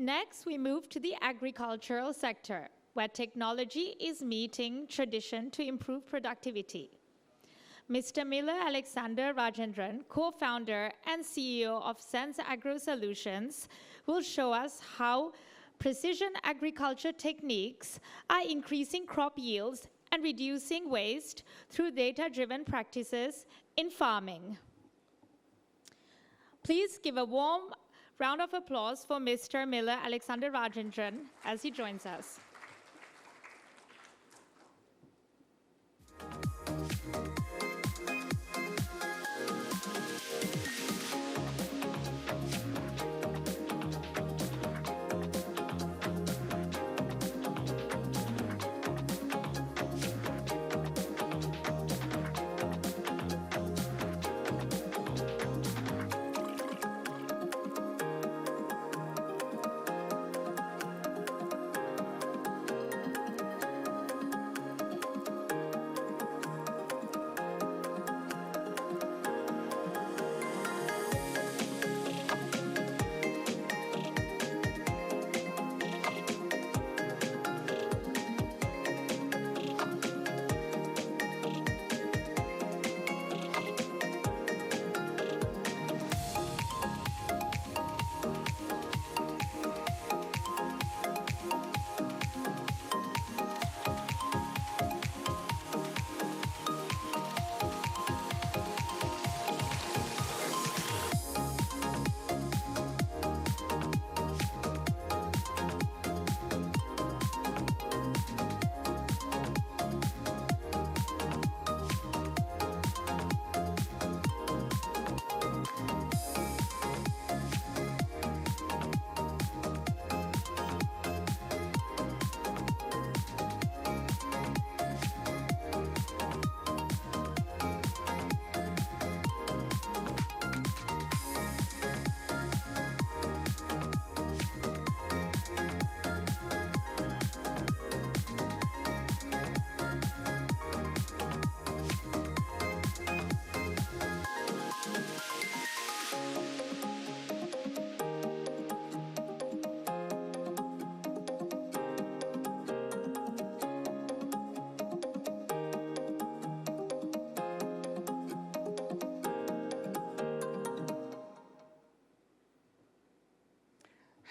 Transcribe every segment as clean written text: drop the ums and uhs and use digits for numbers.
Next, we move to the agricultural sector, where technology is meeting tradition to improve productivity. Mr. Miller Alexander Rajendran, co-founder and CEO of SenzAgro Solutions, will show us how precision agriculture techniques are increasing crop yields and reducing waste through data-driven practices in farming. Please give a warm round of applause for Mr. Miller Alexander Rajendran as he joins us.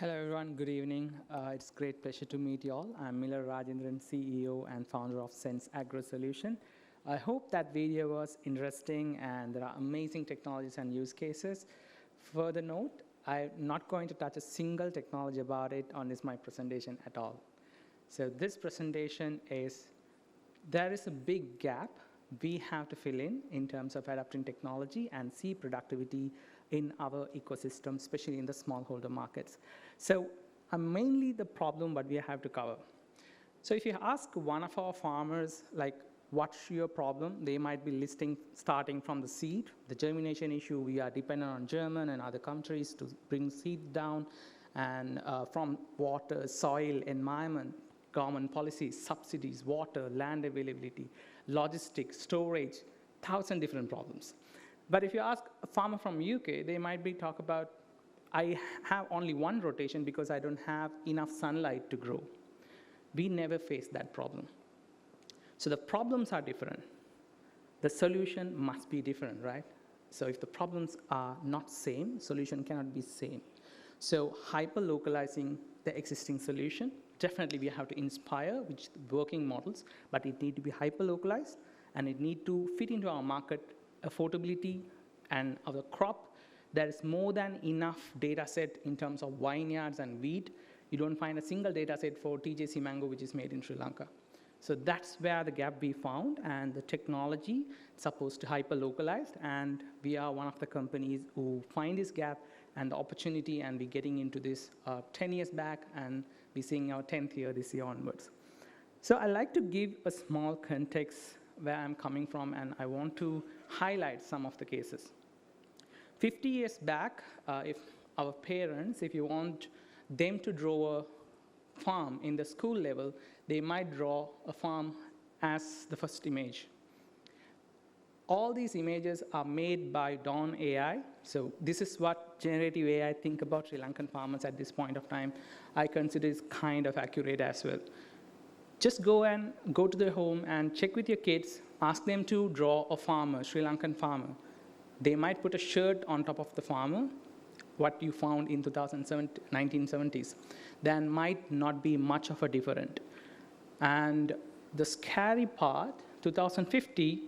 Hello everyone, good evening. It's a great pleasure to meet you all. I'm Miller Rajendran, CEO and founder of SenzAgro Solution. I hope that video was interesting and there are amazing technologies and use cases. Further note, I'm not going to touch a single technology about it on my presentation at all. So this presentation is, there is a big gap we have to fill in terms of adapting technology and see productivity in our ecosystem, especially in the smallholder markets. So mainly the problem what we have to cover. So if you ask one of our farmers, like, what's your problem? They might be listing, starting from the seed, the germination issue. We are dependent on German and other countries to bring seed down, and from water, soil, environment, government policies, subsidies, water, land availability, logistics, storage, 1,000 different problems. But if you ask a farmer from UK, they might be talk about, I have only one rotation because I don't have enough sunlight to grow. We never face that problem. So the problems are different. The solution must be different, right? So if the problems are not same, solution cannot be same. So hyper-localizing the existing solution, definitely we have to inspire which working models, but it need to be hyper-localized and it need to fit into our market affordability and our crop. There is more than enough data set in terms of vineyards and wheat. You don't find a single data set for TJC mango, which is made in Sri Lanka. So that's where the gap we found, and the technology is supposed to hyper-localize, and we are one of the companies who find this gap and the opportunity, and we're getting into this 10 years back, and we're seeing our 10th year this year onwards. So I like to give a small context where I'm coming from, and I want to highlight some of the cases. 50 years back, if our parents, if you want them to draw a farm in the school level, they might draw a farm as the first image. All these images are made by Dawn AI. So this is what generative AI think about Sri Lankan farmers at this point of time. I consider it's kind of accurate as well. Just go to their home and check with your kids, ask them to draw a farmer, Sri Lankan farmer. They might put a shirt on top of the farmer, what you found in 1970s. Then might not be much of a different. And the scary part, 2050,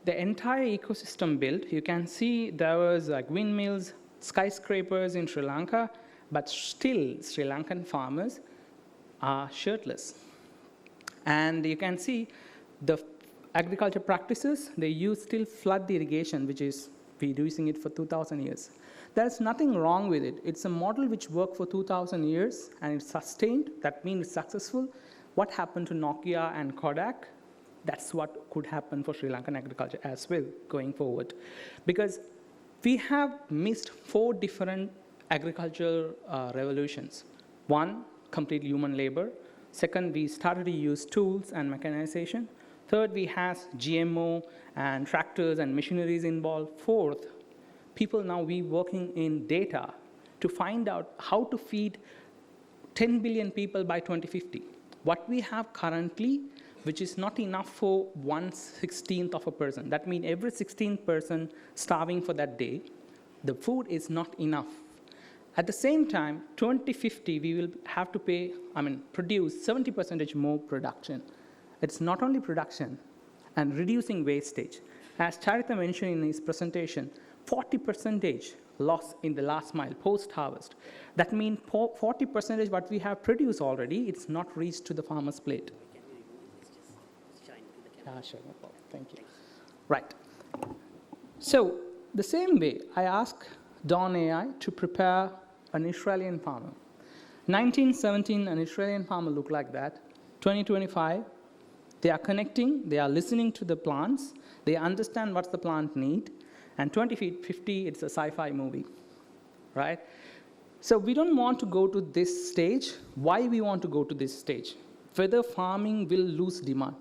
the entire ecosystem built, you can see there was like windmills, skyscrapers in Sri Lanka, but still Sri Lankan farmers are shirtless. And you can see the agriculture practices, they use still flood irrigation, which is been using it for 2,000 years. There's nothing wrong with it. It's a model which worked for 2,000 years and it's sustained. That means it's successful. What happened to Nokia and Kodak? That's what could happen for Sri Lankan agriculture as well going forward. Because we have missed 4 different agricultural revolutions. One, complete human labor. Second, we started to use tools and mechanization. Third, we have GMO and tractors and machineries involved. Fourth, people now we working in data to find out how to feed 10 billion people by 2050. What we have currently, which is not enough for 1/16th of a person. That means every 16th person starving for that day, the food is not enough. At the same time, 2050, we will have to produce 70% more production. It's not only production and reducing wastage. As Charita mentioned in his presentation, 40% loss in the last mile post-harvest. That means 40% what we have produced already, it's not reached to the farmer's plate. Sure, no problem. Thank you. Right. So the same way, I asked Dawn AI to prepare an Australian farmer. 1917, an Australian farmer looked like that. 2025, they are connecting, they are listening to the plants, they understand what the plant need, and 2050, it's a sci-fi movie, right? So we don't want to go to this stage. Why we want to go to this stage? Whether farming will lose demand.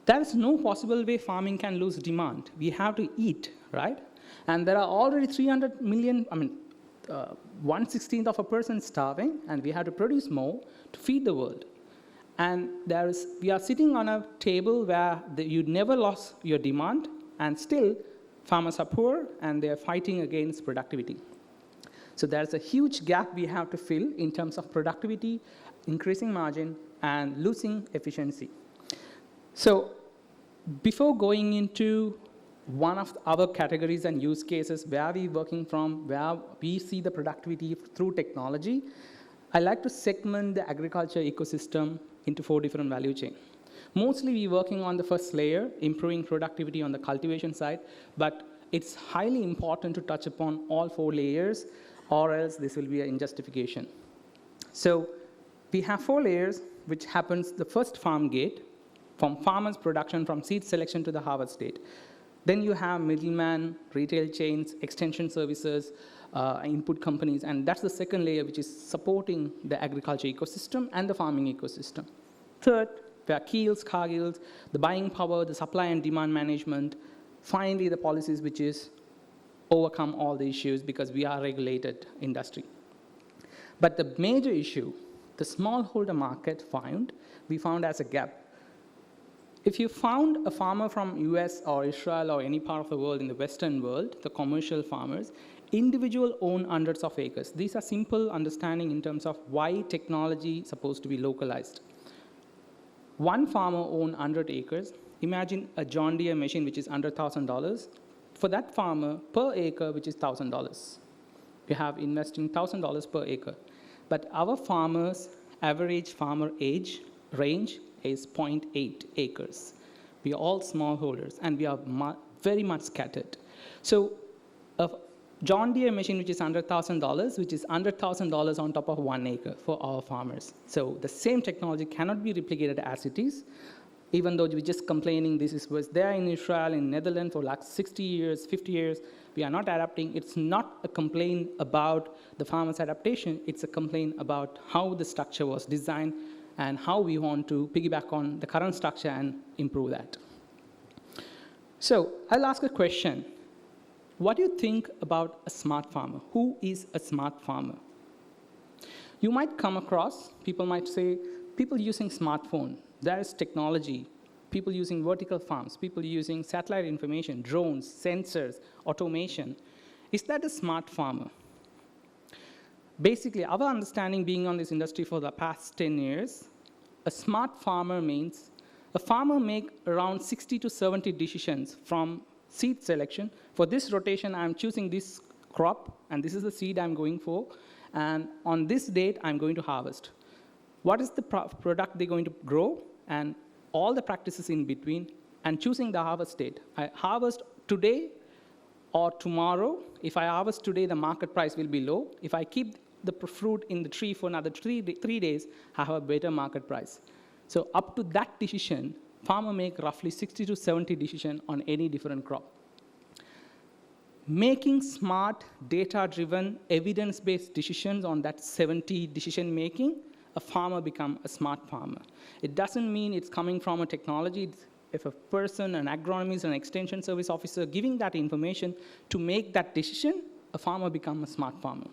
There is no possible way farming can lose demand. We have to eat, right? And there are already 300 million, 1/16th of a person starving, and we have to produce more to feed the world. And we are sitting on a table where you never lost your demand, and still farmers are poor, and they are fighting against productivity. So there's a huge gap we have to fill in terms of productivity, increasing margin, and losing efficiency. So before going into one of our categories and use cases where we're working from, where we see the productivity through technology, I like to segment the agriculture ecosystem into 4 different value chains. Mostly we're working on the first layer, improving productivity on the cultivation side, but it's highly important to touch upon all 4 layers, or else this will be an injustification. So we have 4 layers, which happens the first farm gate, from farmers' production, from seed selection to the harvest date. Then you have middleman, retail chains, extension services, input companies, and that's the second layer, which is supporting the agriculture ecosystem and the farming ecosystem. Third, we have Keels, Cargills, the buying power, the supply and demand management. Finally, the policies, which is overcome all the issues because we are a regulated industry. But the major issue, the smallholder market we found as a gap. If you found a farmer from US or Israel or any part of the world in the Western world, the commercial farmers, individual own hundreds of acres. These are simple understanding in terms of why technology is supposed to be localized. One farmer owns 100 acres. Imagine a John Deere machine which is under $1,000. For that farmer, per acre, which is $1,000. We have investing $1,000 per acre. But our farmers' average farmer age range is 0.8 acres. We are all smallholders, and we are very much scattered. So a John Deere machine, which is under $1,000, which is under $1,000 on top of 1 acre for our farmers. So the same technology cannot be replicated as it is, even though we're just complaining this was there in Israel, in Netherlands for like 60 years, 50 years. We are not adapting. It's not a complaint about the farmer's adaptation. It's a complaint about how the structure was designed and how we want to piggyback on the current structure and improve that. So I'll ask a question. What do you think about a smart farmer? Who is a smart farmer? You might come across, people might say, people using smartphone, there is technology, people using vertical farms, people using satellite information, drones, sensors, automation. Is that a smart farmer? Basically, our understanding being on this industry for the past 10 years, a smart farmer means a farmer make around 60 to 70 decisions from seed selection. For this rotation, I'm choosing this crop, and this is the seed I'm going for. And on this date, I'm going to harvest. What is the product they're going to grow, and all the practices in between, and choosing the harvest date. I harvest today or tomorrow. If I harvest today, the market price will be low. If I keep the fruit in the tree for another 3 days, I have a better market price. So up to that decision, farmer make roughly 60 to 70 decisions on any different crop. Making smart, data-driven, evidence-based decisions on that 70 decision-making, a farmer becomes a smart farmer. It doesn't mean it's coming from a technology. If a person, an agronomist, an extension service officer giving that information to make that decision, a farmer becomes a smart farmer.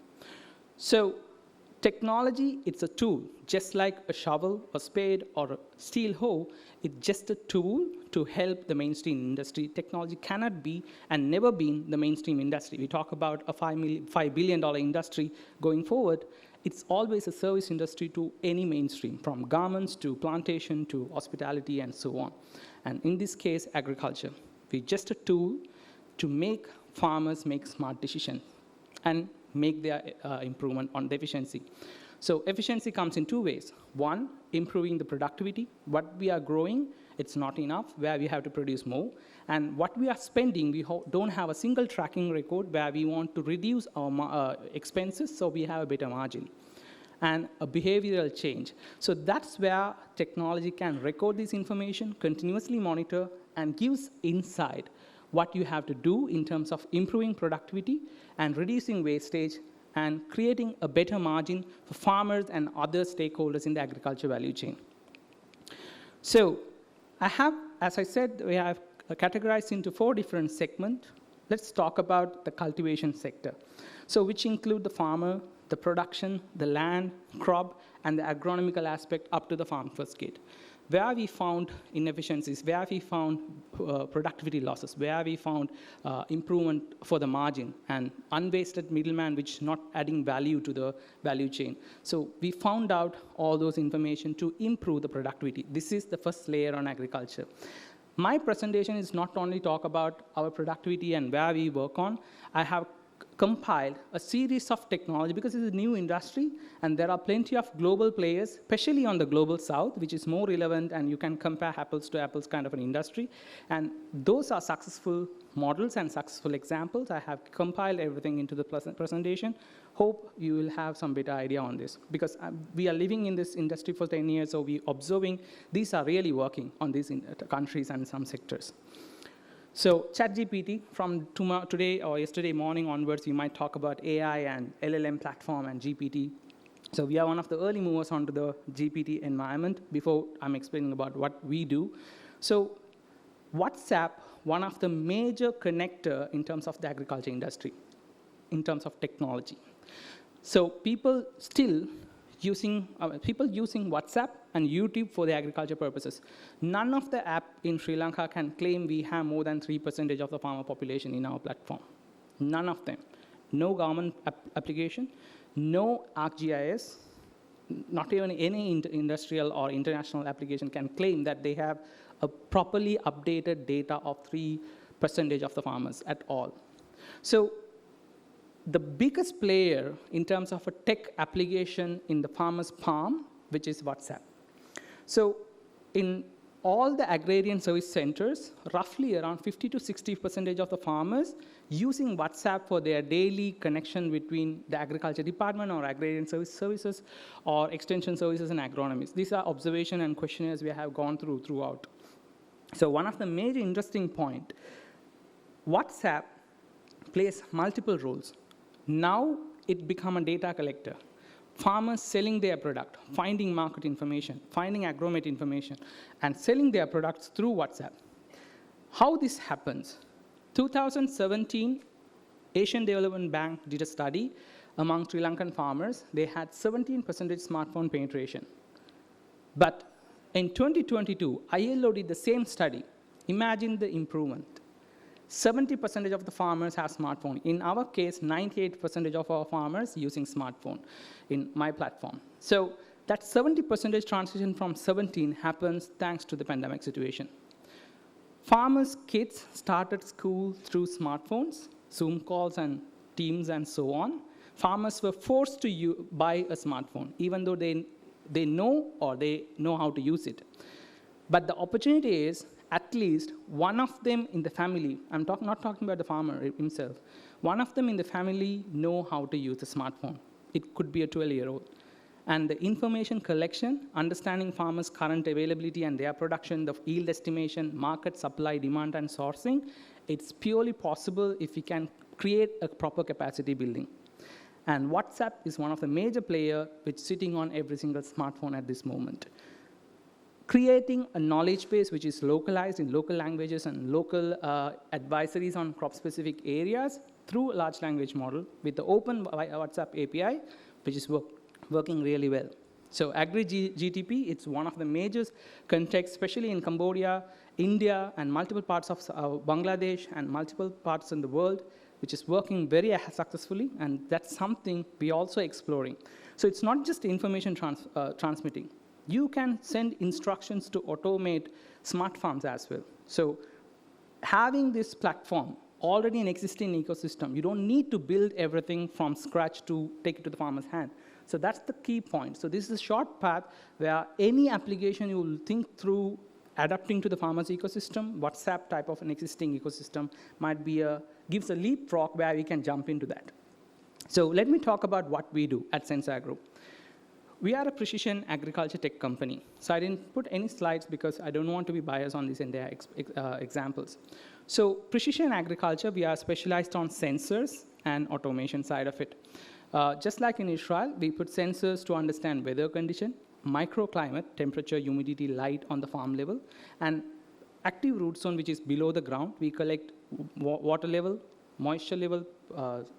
So technology, it's a tool, just like a shovel, a spade, or a steel hoe. It's just a tool to help the mainstream industry. Technology cannot be and never been the mainstream industry. We talk about a $5 billion industry going forward. It's always a service industry to any mainstream, from garments to plantation to hospitality and so on. And in this case, agriculture. We're just a tool to make farmers make smart decisions and make their improvement on the efficiency. So efficiency comes in 2 ways. One, improving the productivity. What we are growing, it's not enough, where we have to produce more. And what we are spending, we don't have a single tracking record where we want to reduce our expenses so we have a better margin. And a behavioral change. So that's where technology can record this information, continuously monitor, and gives insight what you have to do in terms of improving productivity and reducing wastage and creating a better margin for farmers and other stakeholders in the agriculture value chain. So as I said, we have categorized into 4 different segments. Let's talk about the cultivation sector. So which include the farmer, the production, the land, crop, and the agronomical aspect up to the farm first gate. Where we found inefficiencies, where we found productivity losses, where we found improvement for the margin, and unwasted middleman which not adding value to the value chain. So we found out all those information to improve the productivity. This is the first layer on agriculture. My presentation is not only talk about our productivity and where we work on. I have compiled a series of technology because it's a new industry and there are plenty of global players, especially on the global south, which is more relevant and you can compare apples to apples kind of an industry. And those are successful models and successful examples. I have compiled everything into the presentation. Hope you will have some better idea on this because we are living in this industry for 10 years, so we're observing these are really working on these countries and some sectors. So ChatGPT, from today or yesterday morning onwards, you might talk about AI and LLM platform and GPT. So we are one of the early movers onto the GPT environment before I'm explaining about what we do. So WhatsApp, one of the major connector in terms of the agriculture industry, in terms of technology. So people using WhatsApp and YouTube for the agriculture purposes. None of the app in Sri Lanka can claim we have more than 3% of the farmer population in our platform. None of them. No government application, no ArcGIS, not even any industrial or international application can claim that they have a properly updated data of 3% of the farmers at all. So the biggest player in terms of a tech application in the farmer's palm, which is WhatsApp. So in all the agrarian service centers, roughly around 50 to 60% of the farmers using WhatsApp for their daily connection between the agriculture department or agrarian services or extension services and agronomists. These are observation and questionnaires we have gone throughout. So one of the major interesting point, WhatsApp plays multiple roles. Now it become a data collector. Farmers selling their product, finding market information, finding agromet information, and selling their products through WhatsApp. How this happens? 2017, Asian Development Bank did a study among Sri Lankan farmers. They had 17% smartphone penetration. But in 2022, ILO did the same study. Imagine the improvement. 70% of the farmers have smartphone. In our case, 98% of our farmers using smartphone in my platform. So that 70% transition from 17 happens thanks to the pandemic situation. Farmers' kids started school through smartphones, Zoom calls and Teams and so on. Farmers were forced to buy a smartphone, even though they know or they know how to use it. But the opportunity is at least one of them in the family, I'm not talking about the farmer himself, one of them in the family know how to use a smartphone. It could be a 12-year-old. And the information collection, understanding farmers' current availability and their production, the yield estimation, market supply, demand, and sourcing, it's purely possible if we can create a proper capacity building. And WhatsApp is one of the major players which is sitting on every single smartphone at this moment. Creating a knowledge base which is localized in local languages and local advisories on crop-specific areas through a large language model with the open WhatsApp API, which is working really well. So Agri-GTP, it's one of the major contexts, especially in Cambodia, India, and multiple parts of Bangladesh, and multiple parts in the world, which is working very successfully, and that's something we're also exploring. So it's not just information transmitting. You can send instructions to automate smart farms as well. So having this platform already an existing ecosystem, you don't need to build everything from scratch to take it to the farmer's hand. So that's the key point. So this is a short path where any application you will think through adapting to the farmer's ecosystem, WhatsApp type of an existing ecosystem might be gives a leapfrog where we can jump into that. So let me talk about what we do at SenzAgro. We are a precision agriculture tech company. So I didn't put any slides because I don't want to be biased on these entire examples. So precision agriculture, we are specialized on sensors and automation side of it. Just like in Israel, we put sensors to understand weather condition, microclimate, temperature, humidity, light on the farm level, and active root zone, which is below the ground. We collect water level, moisture level,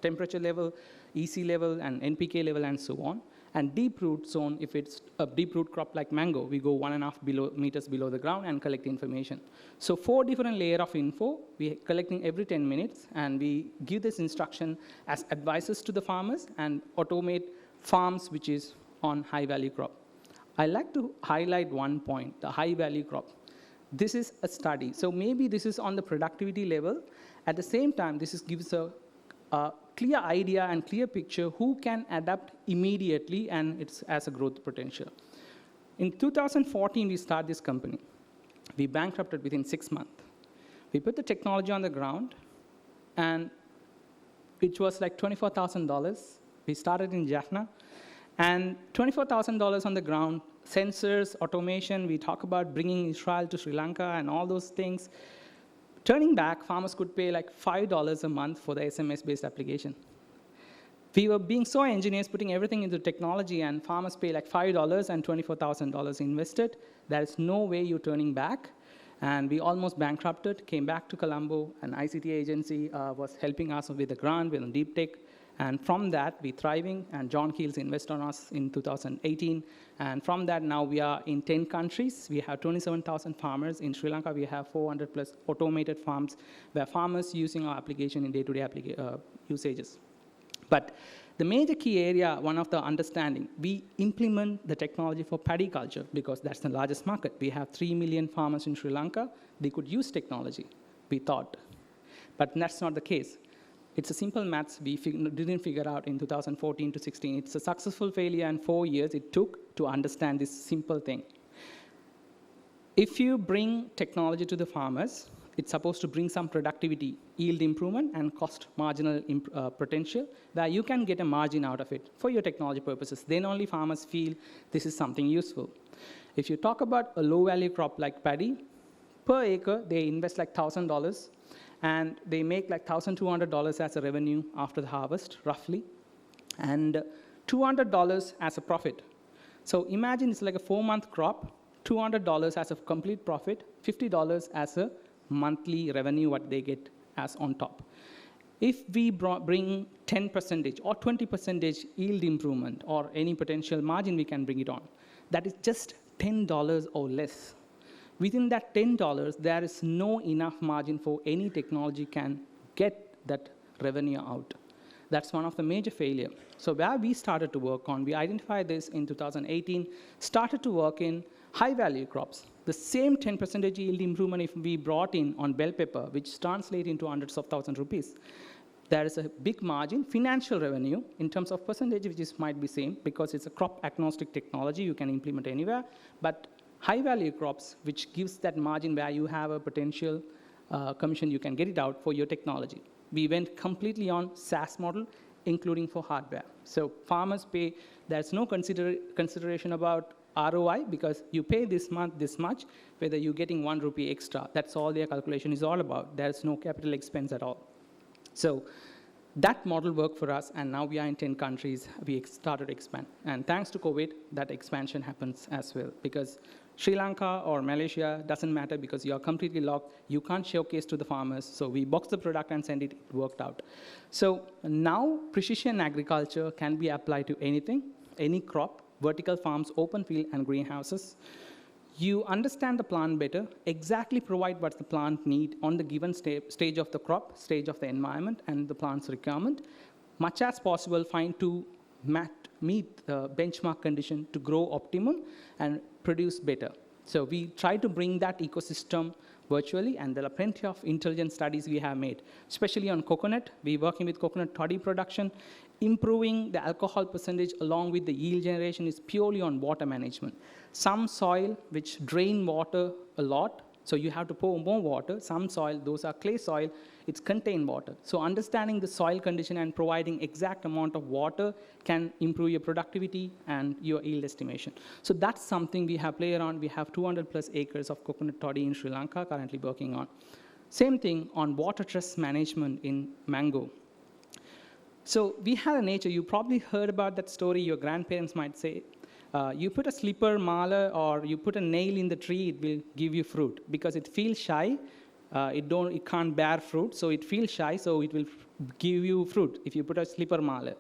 temperature level, EC level, and NPK level, and so on. And deep root zone, if it's a deep root crop like mango, we go 1.5 meters below the ground and collect information. So 4 different layers of info, we are collecting every 10 minutes, and we give this instruction as advices to the farmers and automate farms which is on high-value crop. I like to highlight one point, the high-value crop. This is a study. So maybe this is on the productivity level. At the same time, this gives a clear idea and clear picture who can adapt immediately, and it's as a growth potential. In 2014, we started this company. We bankrupted within 6 months. We put the technology on the ground, and it was like $24,000. We started in Jaffna, and $24,000 on the ground, sensors, automation, we talk about bringing Israel to Sri Lanka and all those things. Turning back, farmers could pay like $5 a month for the SMS-based application. We were being so engineers, putting everything into technology, and farmers pay like $5 and $24,000 invested. There is no way you're turning back. And we almost bankrupted, came back to Colombo, an ICT agency was helping us with a grant, with a deep tech. And from that, we're thriving, and John Keels invested on us in 2018. And from that, now we are in 10 countries. We have 27,000 farmers. In Sri Lanka, we have 400 plus automated farms where farmers using our application in day-to-day usages. But the major key area, one of the understanding, we implement the technology for paddy culture because that's the largest market. We have 3 million farmers in Sri Lanka. They could use technology, we thought. But that's not the case. It's a simple maths we didn't figure out in 2014 to 16. It's a successful failure, and 4 years it took to understand this simple thing. If you bring technology to the farmers, it's supposed to bring some productivity, yield improvement, and cost marginal potential, where you can get a margin out of it for your technology purposes. Then only farmers feel this is something useful. If you talk about a low-value crop like paddy, per acre, they invest like $1,000, and they make like $1,200 as a revenue after the harvest, roughly, and $200 as a profit. So imagine it's like a 4-month crop, $200 as a complete profit, $50 as a monthly revenue what they get as on top. If we bring 10% or 20% yield improvement or any potential margin we can bring it on, that is just $10 or less. Within that $10, there is no enough margin for any technology can get that revenue out. That's one of the major failures. So where we started to work on, we identified this in 2018, started to work in high-value crops. The same 10% yield improvement if we brought in on bell pepper, which translates into hundreds of thousands of rupees, there is a big margin, financial revenue, in terms of percentage, which might be same, because it's a crop-agnostic technology you can implement anywhere, but high-value crops, which gives that margin where you have a potential commission, you can get it out for your technology. We went completely on SaaS model, including for hardware. So farmers pay, there's no consideration about ROI, because you pay this month this much, whether you're getting 1 rupee extra. That's all their calculation is all about. There's no capital expense at all. So that model worked for us, and now we are in 10 countries. We started to expand. And thanks to COVID, that expansion happens as well, because Sri Lanka or Malaysia doesn't matter because you're completely locked. You can't showcase to the farmers. So we box the product and send it. It worked out. So now precision agriculture can be applied to anything, any crop, vertical farms, open field, and greenhouses. You understand the plant better, exactly provide what the plant needs on the given stage of the crop, stage of the environment, and the plant's requirement. Much as possible, find to meet the benchmark condition to grow optimum and produce better. So we try to bring that ecosystem virtually, and there are plenty of intelligent studies we have made, especially on coconut. We're working with coconut toddy production. Improving the alcohol percentage along with the yield generation is purely on water management. Some soil which drain water a lot, so you have to pour more water. Some soil, those are clay soil, it's contain water. So understanding the soil condition and providing exact amount of water can improve your productivity and your yield estimation. So that's something we have played around. We have 200 plus acres of coconut toddy in Sri Lanka currently working on. Same thing on water stress management in mango. So we have a nature, you probably heard about that story, your grandparents might say, you put a slipper, mala, or you put a nail in the tree, it will give you fruit. Because it feels shy, it can't bear fruit, so it feels shy, so it will give you fruit if you put a slipper mala.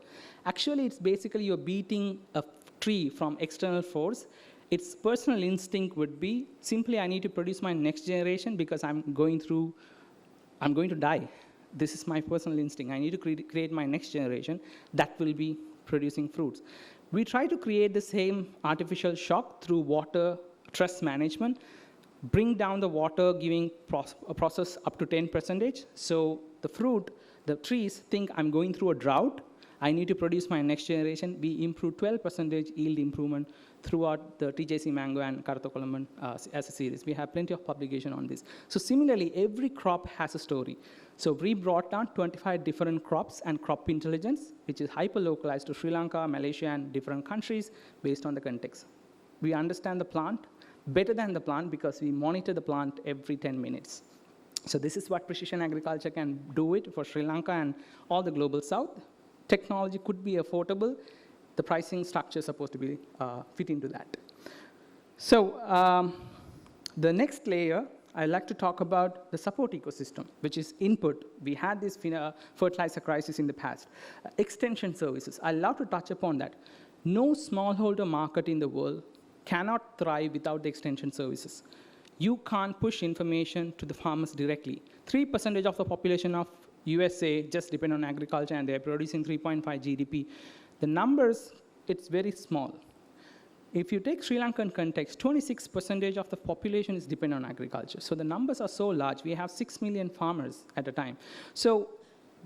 Actually, it's basically you're beating a tree from external force. Its personal instinct would be, simply I need to produce my next generation because I'm going to die. This is my personal instinct. I need to create my next generation that will be producing fruits. We try to create the same artificial shock through water stress management, bring down the water giving a process up to 10%. So the trees think I'm going through a drought. I need to produce my next generation. We improve 12% yield improvement throughout the TJC Mango and Karatokolamban as a series. We have plenty of publication on this. So similarly, every crop has a story. So we brought down 25 different crops and crop intelligence, which is hyper-localized to Sri Lanka, Malaysia, and different countries based on the context. We understand the plant better than the plant because we monitor the plant every 10 minutes. So this is what precision agriculture can do it for Sri Lanka and all the global south. Technology could be affordable. The pricing structure is supposed to be fit into that. So the next layer, I'd like to talk about the support ecosystem, which is input. We had this fertilizer crisis in the past. Extension services, I'd love to touch upon that. No smallholder market in the world cannot thrive without the extension services. You can't push information to the farmers directly. 3% of the population of USA just depend on agriculture, and they're producing 3.5 GDP. The numbers, it's very small. If you take Sri Lankan context, 26% of the population is dependent on agriculture. So the numbers are so large. We have 6 million farmers at a time. So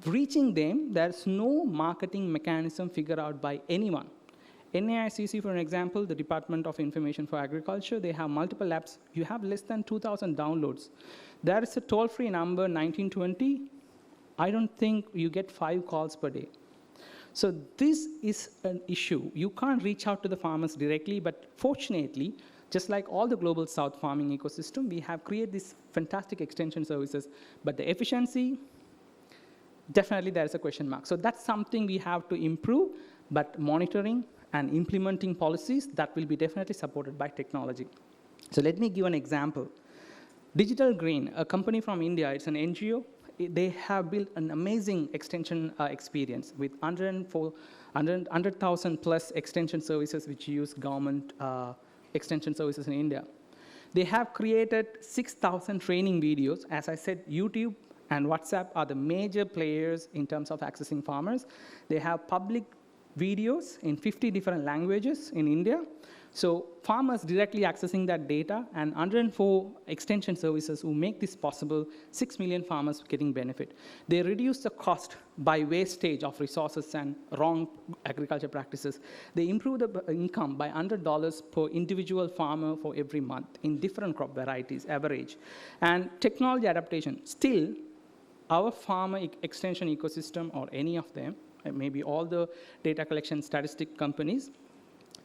reaching them, there's no marketing mechanism figured out by anyone. NAICC, for an example, the Department of Information for Agriculture, they have multiple apps. You have less than 2,000 downloads. There is a toll-free number, 1920. I don't think you get 5 calls per day. So this is an issue. You can't reach out to the farmers directly, but fortunately, just like all the global south farming ecosystem, we have created these fantastic extension services, but the efficiency, definitely there's a question mark. So that's something we have to improve, but monitoring and implementing policies, that will be definitely supported by technology. So let me give an example. Digital Green, a company from India, it's an NGO. They have built an amazing extension experience with 100,000 plus extension services which use government extension services in India. They have created 6,000 training videos. As I said, YouTube and WhatsApp are the major players in terms of accessing farmers. They have public videos in 50 different languages in India. So farmers directly accessing that data, and 104 extension services who make this possible, 6 million farmers getting benefit. They reduce the cost by wastage of resources and wrong agriculture practices. They improve the income by $100 per individual farmer for every month in different crop varieties, average. And technology adaptation, still, our farmer extension ecosystem, or any of them, maybe all the data collection statistic companies,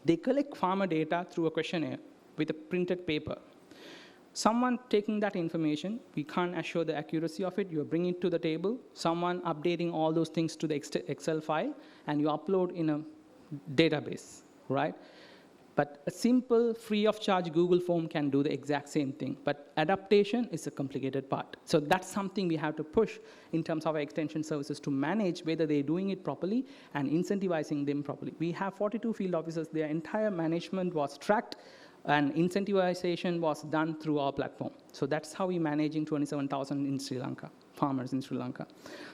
they collect farmer data through a questionnaire with a printed paper. Someone taking that information, we can't assure the accuracy of it, you bring it to the table, someone updating all those things to the Excel file, and you upload in a database, right? But a simple, free of charge Google form can do the exact same thing. But adaptation is a complicated part. So that's something we have to push in terms of our extension services to manage whether they're doing it properly and incentivizing them properly. We have 42 field officers. Their entire management was tracked, and incentivization was done through our platform. So that's how we're managing 27,000 in Sri Lanka, farmers in Sri Lanka.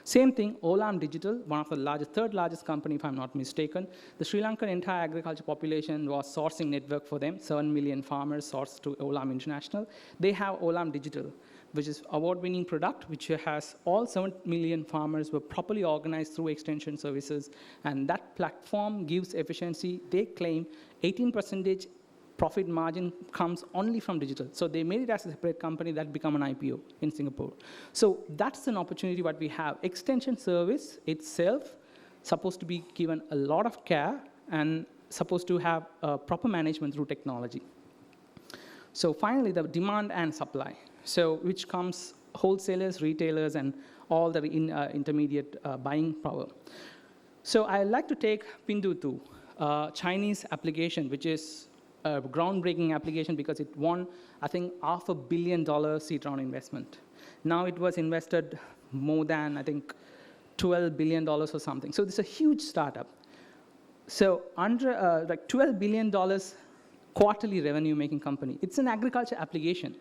Same thing, Olam Digital, one of the largest, third largest company, if I'm not mistaken. The Sri Lankan entire agriculture population was sourcing network for them. 7 million farmers sourced to Olam International. They have Olam Digital, which is award-winning product, which has all 7 million farmers were properly organized through extension services. And that platform gives efficiency. They claim 18% profit margin comes only from digital. So they made it as a separate company that become an IPO in Singapore. So that's an opportunity what we have. Extension service itself supposed to be given a lot of care and supposed to have proper management through technology. So finally, the demand and supply. So which comes wholesalers, retailers, and all the intermediate buying power. So I like to take Pinduoduo, Chinese application, which is a groundbreaking application because it won, I think, $500 million seed round investment. Now it was invested more than, I think, $12 billion or something. So it's a huge startup. So under like $12 billion quarterly revenue making company. It's an agriculture application.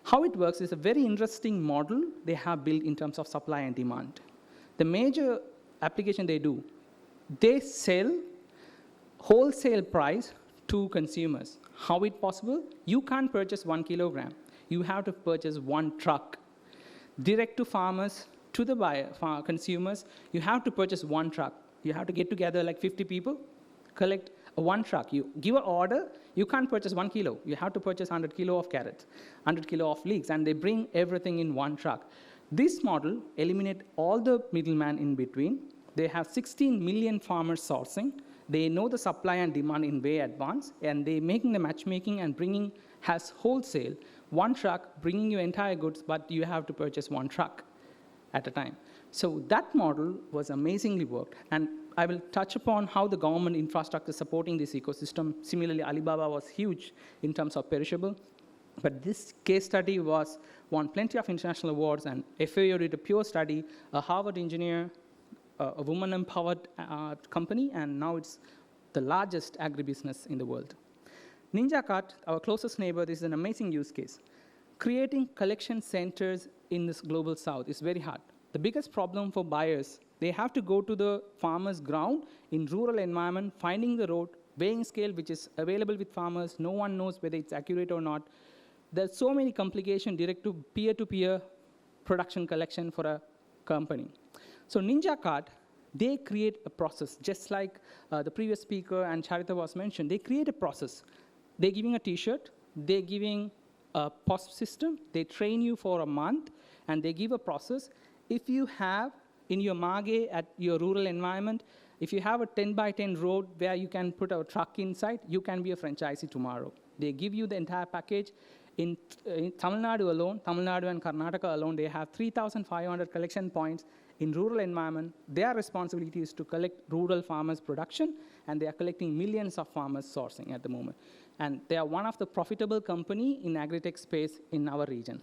How it works is a very interesting model they have built in terms of supply and demand. The major application they do, they sell wholesale price to consumers. How it possible? You can't purchase 1 kilogram. You have to purchase 1 truck. Direct to farmers, to the buyer, consumers, you have to purchase 1 truck. You have to get together like 50 people, collect 1 truck. You give an order, you can't purchase 1 kilo. You have to purchase 100 kilo of carrots, 100 kilo of leeks, and they bring everything in 1 truck. This model eliminates all the middleman in between. They have 16 million farmers sourcing. They know the supply and demand in way advance, and they're making the matchmaking and bringing has wholesale, 1 truck, bringing you entire goods, but you have to purchase 1 truck at a time. So that model was amazingly worked, and I will touch upon how the government infrastructure is supporting this ecosystem. Similarly, Alibaba was huge in terms of perishable, but this case study won plenty of international awards, and FAO did a pure study, a Harvard engineer, a woman-empowered company, and now it's the largest agribusiness in the world. NinjaCart, our closest neighbor, this is an amazing use case. Creating collection centers in this global south is very hard. The biggest problem for buyers, they have to go to the farmer's ground in rural environment, finding the road, weighing scale, which is available with farmers. No one knows whether it's accurate or not. There's so many complications direct to peer-to-peer production collection for a company. So NinjaCart, they create a process, just like the previous speaker and Charita was mentioned. They create a process. They're giving a T-shirt. They're giving a POS system. They train you for a month, and they give a process. If you have in your Mage at your rural environment, if you have a 10 by 10 road where you can put a truck inside, you can be a franchisee tomorrow. They give you the entire package. In Tamil Nadu alone, Tamil Nadu and Karnataka alone, they have 3,500 collection points in rural environment. Their responsibility is to collect rural farmers' production, and they are collecting millions of farmers' sourcing at the moment. and they are one of the profitable company in agri-tech space in our region.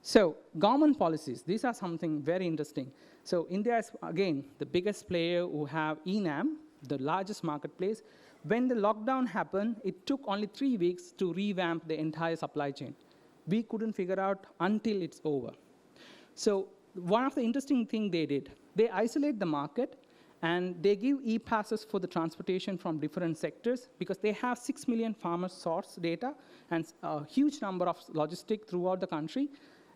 So government policies, these are something very interesting. So India is, again, the biggest player who have ENAM, the largest marketplace. When the lockdown happened, it took only 3 weeks to revamp the entire supply chain. We couldn't figure out until it's over. So one of the interesting things they did, they isolate the market and they give e-passes for the transportation from different sectors because they have 6 million farmer source data and a huge number of logistics throughout the country.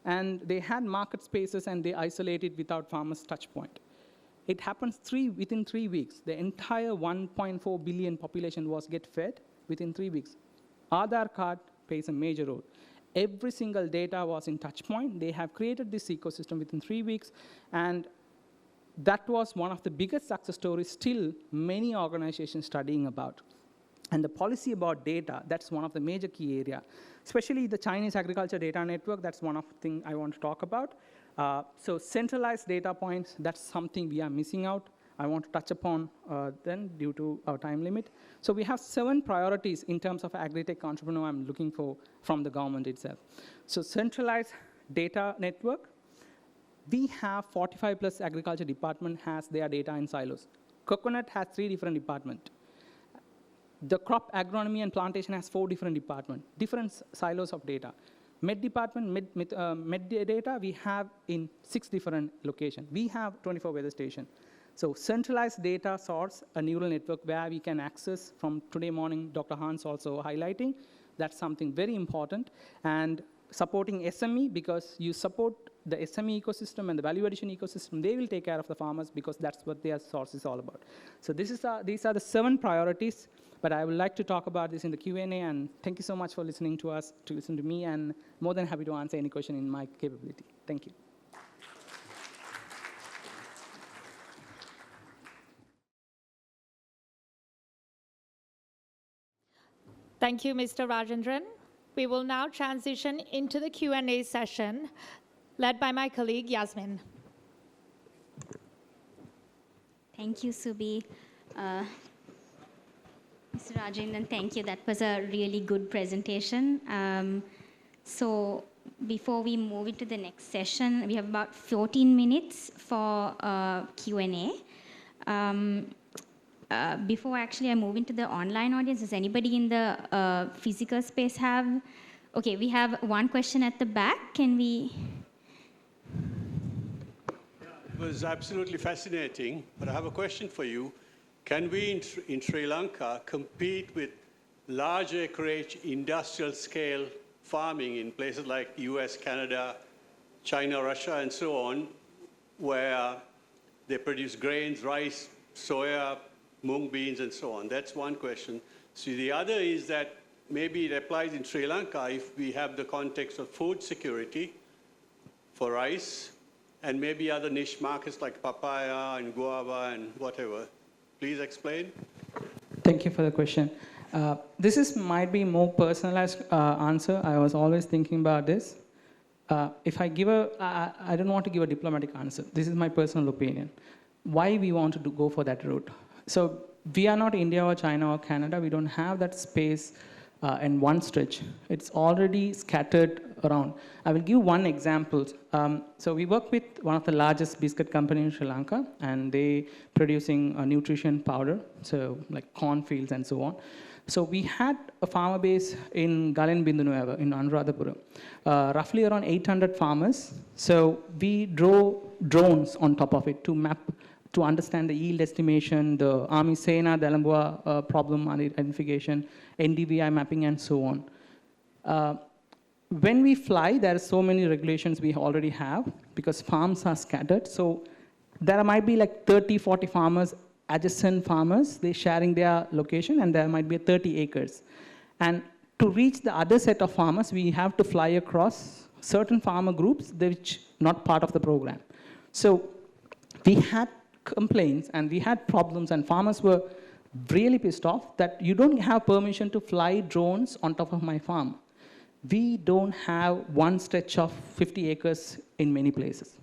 And they had market spaces and they isolated without farmers' touch point. It happens within 3 weeks. The entire 1.4 billion population was get fed within 3 weeks. Aadhaar card plays a major role. Every single data was in touch point. They have created this ecosystem within 3 weeks, and that was one of the biggest success stories still many organizations studying about. And the policy about data, that's one of the major key area. Especially the Chinese Agriculture Data Network, that's one of the things I want to talk about. So centralized data points, that's something we are missing out. I want to touch upon then due to our time limit. So we have 7 priorities in terms of agri-tech entrepreneur I'm looking for from the government itself. So centralized data network. We have 45 plus agriculture department has their data in silos. Coconut has 3 different departments. The crop agronomy and plantation has 4 different departments, different silos of data. Med department, med data, we have in 6 different locations. We have 24 weather stations. So centralized data source, a neural network where we can access from today morning, Dr. Hans also highlighting, that's something very important. And supporting SME, because you support the SME ecosystem and the value addition ecosystem, they will take care of the farmers because that's what their source is all about. So these are the 7 priorities. But I would like to talk about this in the Q&A, and thank you so much for listening to us, to listen to me, and more than happy to answer any question in my capability. Thank you. Thank you, Mr. Rajendran. We will now transition into the Q&A session, led by my colleague, Yasmin. Thank you, Subi. Mr. Rajendran, thank you. That was a really good presentation. So before we move into the next session, we have about 14 minutes for Q&A. Before actually I move into the online audience, does anybody in the physical space have? Okay, we have one question at the back. Can we? It was absolutely fascinating, but I have a question for you. Can we in Sri Lanka compete with large acreage industrial scale farming in places like US, Canada, China, Russia, and so on, where they produce grains, rice, soya, mung beans, and so on? That's one question. So the other is that maybe it applies in Sri Lanka if we have the context of food security for rice, and maybe other niche markets like papaya and guava and whatever. Please explain. Thank you for the question. This might be more personalized answer. I was always thinking about this. If I give I don't want to give a diplomatic answer. This is my personal opinion. Why we wanted to go for that route? So we are not India or China or Canada. We don't have that space in one stretch. It's already scattered around. I will give one example. So we work with one of the largest biscuit company in Sri Lanka, and they producing a nutrition powder, so like cornfields and so on. So we had a farmer base in Galen Bindunueva in Anuradhapura, roughly around 800 farmers. So we drove drones on top of it to map, to understand the yield estimation, the Army Sena, the Alambua problem identification, NDVI mapping, and so on. When we fly, there are so many regulations we already have because farms are scattered. So there might be like 30, 40 farmers, adjacent farmers, they're sharing their location, and there might be 30 acres. And to reach the other set of farmers, we have to fly across certain farmer groups which not part of the program. So we had complaints and we had problems, and farmers were really pissed off that you don't have permission to fly drones on top of my farm. We don't have one stretch of 50 acres in many places.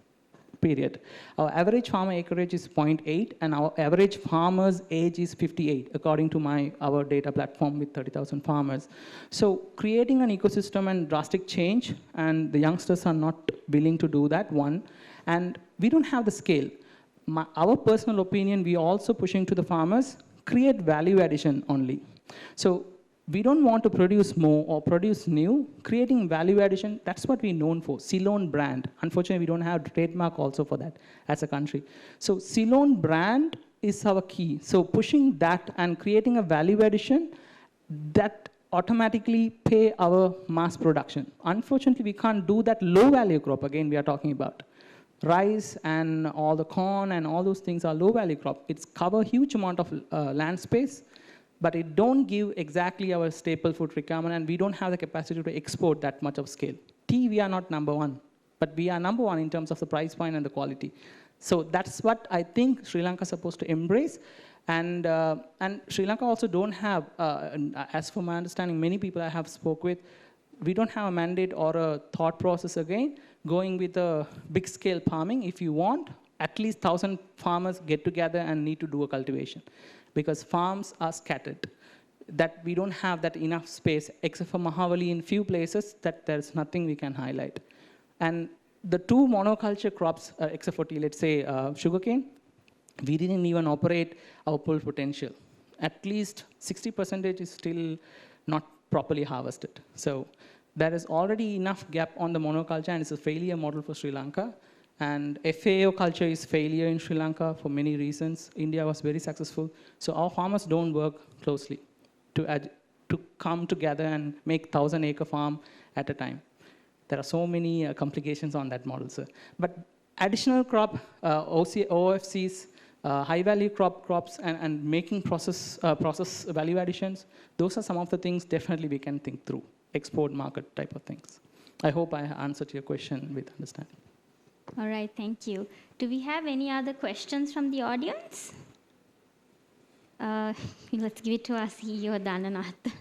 period. Our average farmer acreage is 0.8, and our average farmer's age is 58, according to our data platform with 30,000 farmers. So creating an ecosystem and drastic change, and the youngsters are not willing to do that, one. And we don't have the scale. Our personal opinion, we are also pushing to the farmers, create value addition only. So we don't want to produce more or produce new. Creating value addition, that's what we're known for. Ceylon brand. Unfortunately, we don't have trademark also for that as a country. So Ceylon brand is our key. So pushing that and creating a value addition, that automatically pay our mass production. Unfortunately, we can't do that low value crop, again, we are talking about. Rice and all the corn and all those things are low value crop. It's cover huge amount of land space, but it don't give exactly our staple food requirement, and we don't have the capacity to export that much of scale. Tea, we are not number one, but we are number one in terms of the price point and the quality. So that's what I think Sri Lanka is supposed to embrace. And Sri Lanka also don't have, as for my understanding, many people I have spoke with, we don't have a mandate or a thought process again, going with a big scale farming. If you want, at least 1,000 farmers get together and need to do a cultivation, because farms are scattered. That we don't have that enough space, except for Mahavali in few places, that there's nothing we can highlight. And the two monoculture crops, except for tea, let's say sugarcane, we didn't even operate our full potential. At least 60% is still not properly harvested. So there is already enough gap on the monoculture, and it's a failure model for Sri Lanka. And FAO culture is failure in Sri Lanka for many reasons. India was very successful. So our farmers don't work closely to come together and make 1,000-acre farm at a time. There are so many complications on that model, sir. But additional crop, OFCs, high-value crops, and making process value additions, those are some of the things definitely we can think through. Export market type of things. I hope I answered your question with understanding. All right, thank you. Do we have any other questions from the audience? Let's give it to our CEO, Dhananath.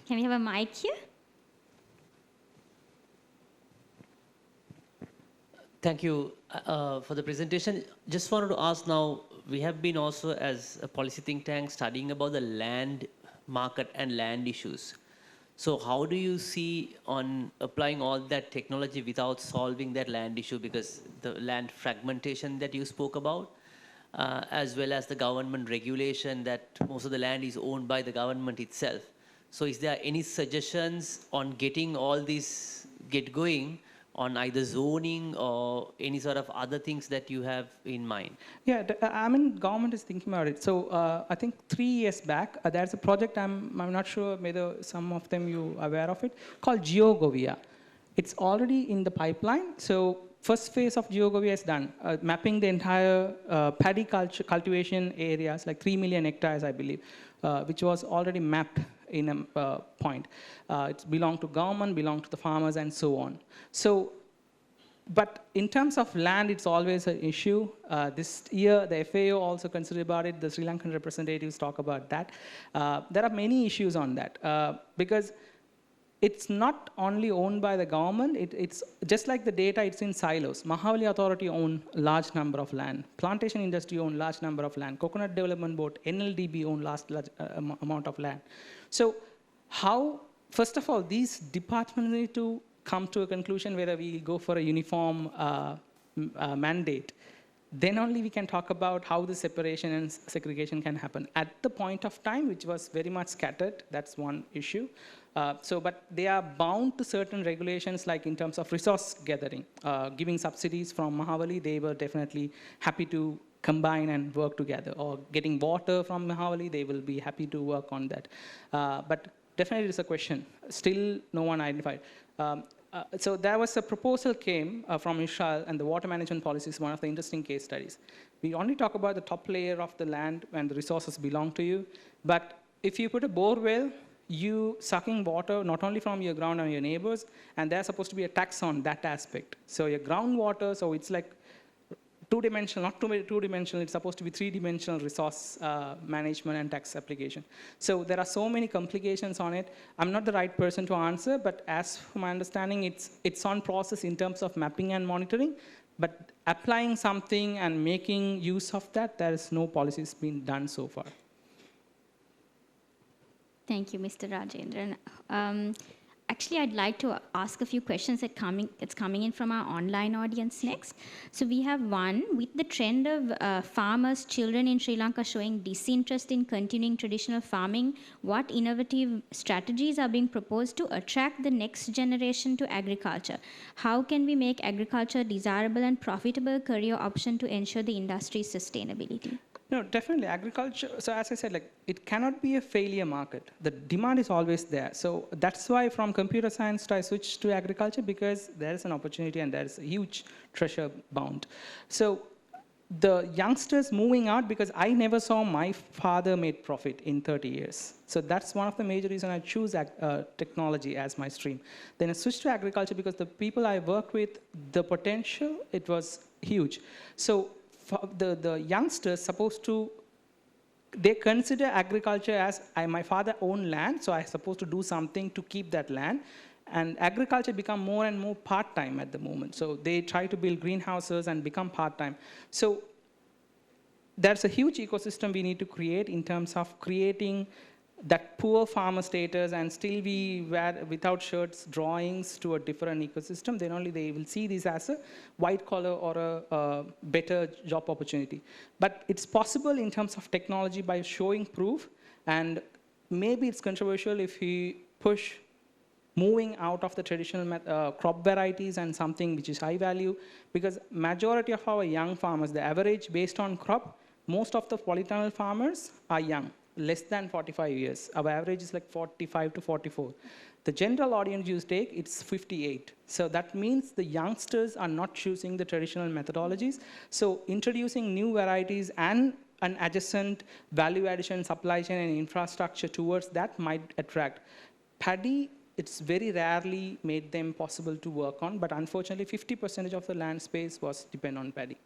Can we have a mic here? Thank you for the presentation. Just wanted to ask now, we have been also as a policy think tank studying about the land market and land issues. So how do you see on applying all that technology without solving that land issue, because the land fragmentation that you spoke about, as well as the government regulation that most of the land is owned by the government itself. So is there any suggestions on getting all this going on either zoning or any sort of other things that you have in mind? Yeah, I mean, government is thinking about it. So I think 3 years back, there's a project, I'm not sure whether some of them you are aware of it, called GeoGovia. It's already in the pipeline. So first phase of GeoGovia is done, mapping the entire paddy cultivation areas, like 3 million hectares, I believe, which was already mapped in a point. It belonged to government, belonged to the farmers, and so on. So, but in terms of land, it's always an issue. This year, the FAO also considered about it. The Sri Lankan representatives talk about that. There are many issues on that, because it's not only owned by the government, it's just like the data, it's in silos. Mahavali Authority own large number of land. Plantation industry own large number of land. Coconut Development Board, NLDB own large amount of land. So how, first of all, these departments need to come to a conclusion whether we go for a uniform mandate. Then only we can talk about how the separation and segregation can happen. At the point of time, which was very much scattered, that's one issue. But they are bound to certain regulations, like in terms of resource gathering. Giving subsidies from Mahavali, they were definitely happy to combine and work together. Or getting water from Mahavali, they will be happy to work on that. But definitely it's a question. Still no one identified. So there was a proposal came from Israel, and the water management policy is one of the interesting case studies. We only talk about the top layer of the land when the resources belong to you. But if you put a bore well, you sucking water not only from your ground and your neighbors, and there's supposed to be a tax on that aspect. So your groundwater, so it's like two-dimensional, not two-dimensional, it's supposed to be three-dimensional resource management and tax application. So there are so many complications on it. I'm not the right person to answer, but as from my understanding, it's on process in terms of mapping and monitoring, but applying something and making use of that, there is no policies being done so far. Thank you, Mr. Rajendran. Actually, I'd like to ask a few questions that's coming in from our online audience next. So we have one, with the trend of farmers' children in Sri Lanka showing disinterest in continuing traditional farming, what innovative strategies are being proposed to attract the next generation to agriculture? How can we make agriculture a desirable and profitable career option to ensure the industry's sustainability? No, definitely agriculture. So as I said, like it cannot be a failure market. The demand is always there. So that's why from computer science I switched to agriculture, because there is an opportunity and there is a huge treasure bound. So the youngsters moving out, because I never saw my father made profit in 30 years. So that's one of the major reasons I choose technology as my stream. Then I switched to agriculture because the people I worked with, the potential, it was huge. So the youngsters supposed to, they consider agriculture as my father owned land, so I supposed to do something to keep that land. And agriculture become more and more part-time at the moment. So they try to build greenhouses and become part-time. So there's a huge ecosystem we need to create in terms of creating that poor farmer status and still be without shirts drawings to a different ecosystem. Then only they will see this as a white collar or a better job opportunity. But it's possible in terms of technology by showing proof, and maybe it's controversial if we push moving out of the traditional crop varieties and something which is high value, because majority of our young farmers, the average based on crop, most of the polytunnel farmers are young, less than 45 years. Our average is like 45 to 44. The general audience you take, it's 58. So that means the youngsters are not choosing the traditional methodologies. So introducing new varieties and an adjacent value addition, supply chain and infrastructure towards that might attract. Paddy, it's very rarely made them possible to work on, but unfortunately 50% of the land space was depend on paddy.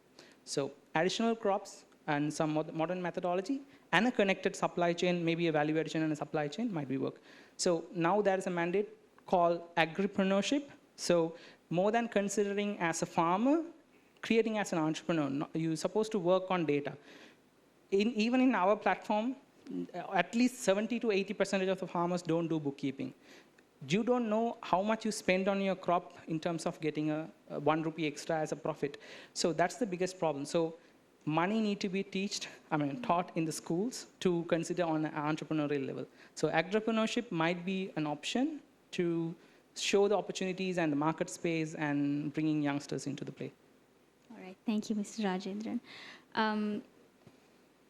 So additional crops and some modern methodology and a connected supply chain, maybe a value addition and a supply chain might be work. So now there is a mandate called agripreneurship. So more than considering as a farmer, creating as an entrepreneur, you're supposed to work on data. Even in our platform, at least 70 to 80% of the farmers don't do bookkeeping. You don't know how much you spend on your crop in terms of getting a 1 rupee extra as a profit. So that's the biggest problem. So money need to be taught in the schools to consider on an entrepreneurial level. So agripreneurship might be an option to show the opportunities and the market space and bringing youngsters into the play. All right, thank you, Mr. Rajendran.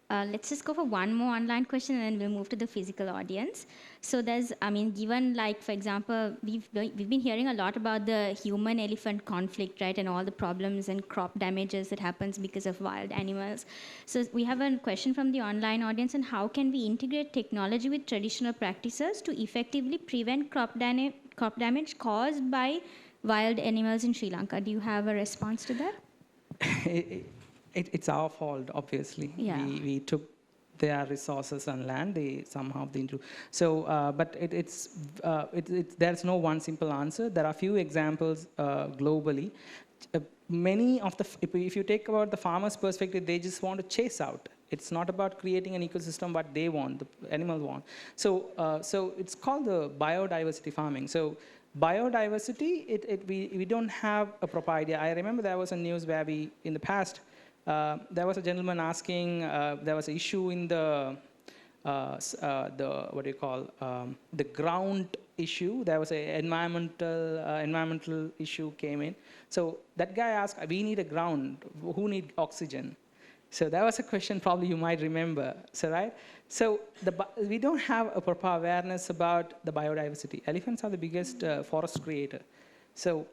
Let's just go for one more online question and then we'll move to the physical audience. So there's, given like, for example, we've been hearing a lot about the human-elephant conflict, right? And all the problems and crop damages that happens because of wild animals. So we have a question from the online audience on how can we integrate technology with traditional practices to effectively prevent crop damage caused by wild animals in Sri Lanka. Do you have a response to that? It's our fault, obviously. Yeah. We took their resources and land. They somehow didn't do. So, but there's no one simple answer. There are few examples globally. Many of the, if you take about the farmer's perspective, they just want to chase out. It's not about creating an ecosystem what they want, the animals want. So, so it's called the biodiversity farming. So biodiversity, we don't have a proper idea. I remember there was a news where in the past, there was a gentleman asking, there was an issue in the ground issue. There was an environmental issue came in. So that guy asked, we need a ground, who need oxygen? So that was a question probably you might remember, so right? So we don't have a proper awareness about the biodiversity. Elephants are the biggest forest creator. So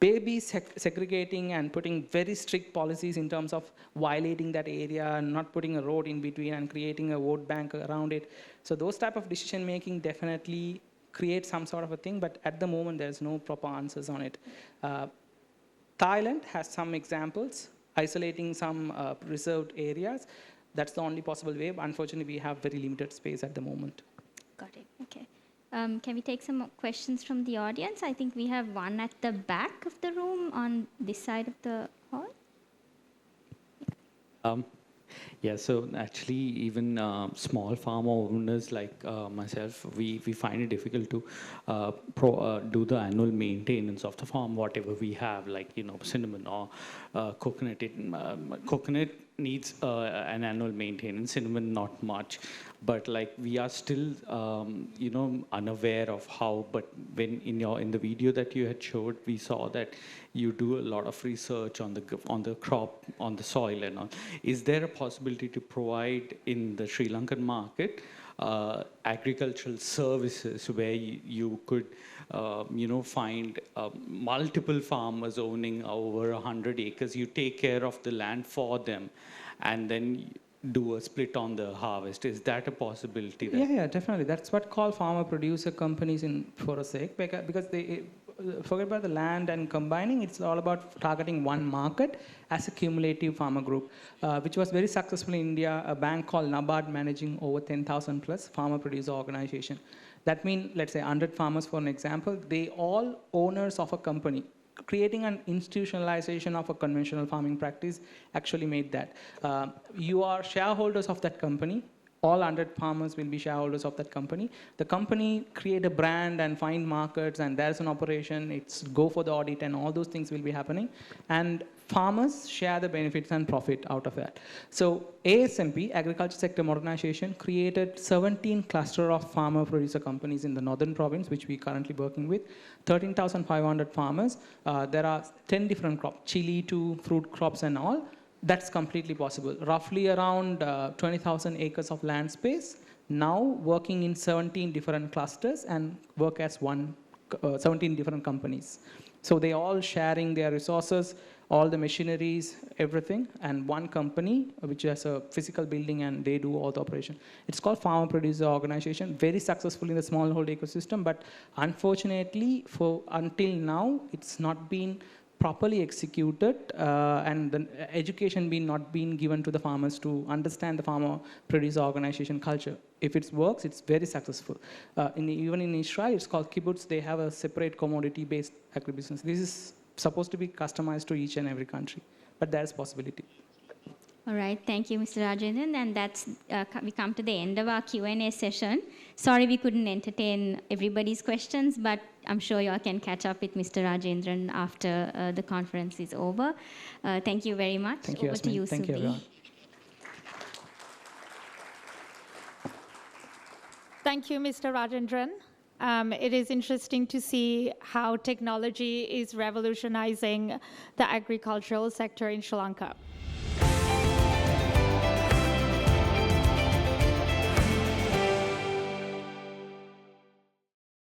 babies segregating and putting very strict policies in terms of violating that area, not putting a road in between and creating a vote bank around it. So those type of decision making definitely create some sort of a thing, but at the moment there's no proper answers on it. Thailand has some examples. isolating some reserved areas. That's the only possible way. But unfortunately, we have very limited space at the moment. Got it. Okay. Can we take some more questions from the audience? I think we have one at the back of the room on this side of the hall. Yeah, so actually even small farm owners like myself, we find it difficult to do the annual maintenance of the farm, whatever we have, like, cinnamon or coconut. Coconut needs an annual maintenance, cinnamon not much. But like we are still, unaware of how, but when in the video that you had showed, we saw that you do a lot of research on the crop, on the soil and all. Is there a possibility to provide in the Sri Lankan market agricultural services where you could, find multiple farmers owning over 100 acres, you take care of the land for them, and then do a split on the harvest? Is that a possibility? Yeah, definitely. That's what called farmer-producer companies for a sake, because they forget about the land and combining. It's all about targeting one market as a cumulative farmer group, which was very successful in India. A bank called NABARD managing over 10,000 plus farmer-producer organization. That means, let's say 100 farmers, for an example, they all owners of a company. Creating an institutionalization of a conventional farming practice actually made that. You are shareholders of that company. All 100 farmers will be shareholders of that company. The company create a brand and find markets, and there's an operation. It's go for the audit, and all those things will be happening. And farmers share the benefits and profit out of that. So ASMP, Agriculture Sector Modernization, created 17 cluster of farmer-producer companies in the northern province, which we're currently working with. 13,500 farmers. There are 10 different crops, chili to fruit crops and all. That's completely possible. Roughly around 20,000 acres of land space, now working in 17 different clusters and work as 17 different companies. So they all sharing their resources, all the machineries, everything, and one company which has a physical building, and they do all the operation. It's called Farmer Producer Organization, very successful in the smallholder ecosystem, but unfortunately until now, it's not been properly executed, and the education not been given to the farmers to understand the farmer producer organization culture. If it works, it's very successful. Even in Israel, it's called kibbutz. They have a separate commodity-based agribusiness. This is supposed to be customized to each and every country, but there's possibility. All right, thank you, Mr. Rajendran, and that's we come to the end of our Q&A session. Sorry we couldn't entertain everybody's questions, but I'm sure you all can catch up with Mr. Rajendran after the conference is over. Thank you very much. Thank you, over to you, Thank Subi. you, everyone. Thank you, Mr. Rajendran. It is interesting to see how technology is revolutionizing the agricultural sector in Sri Lanka.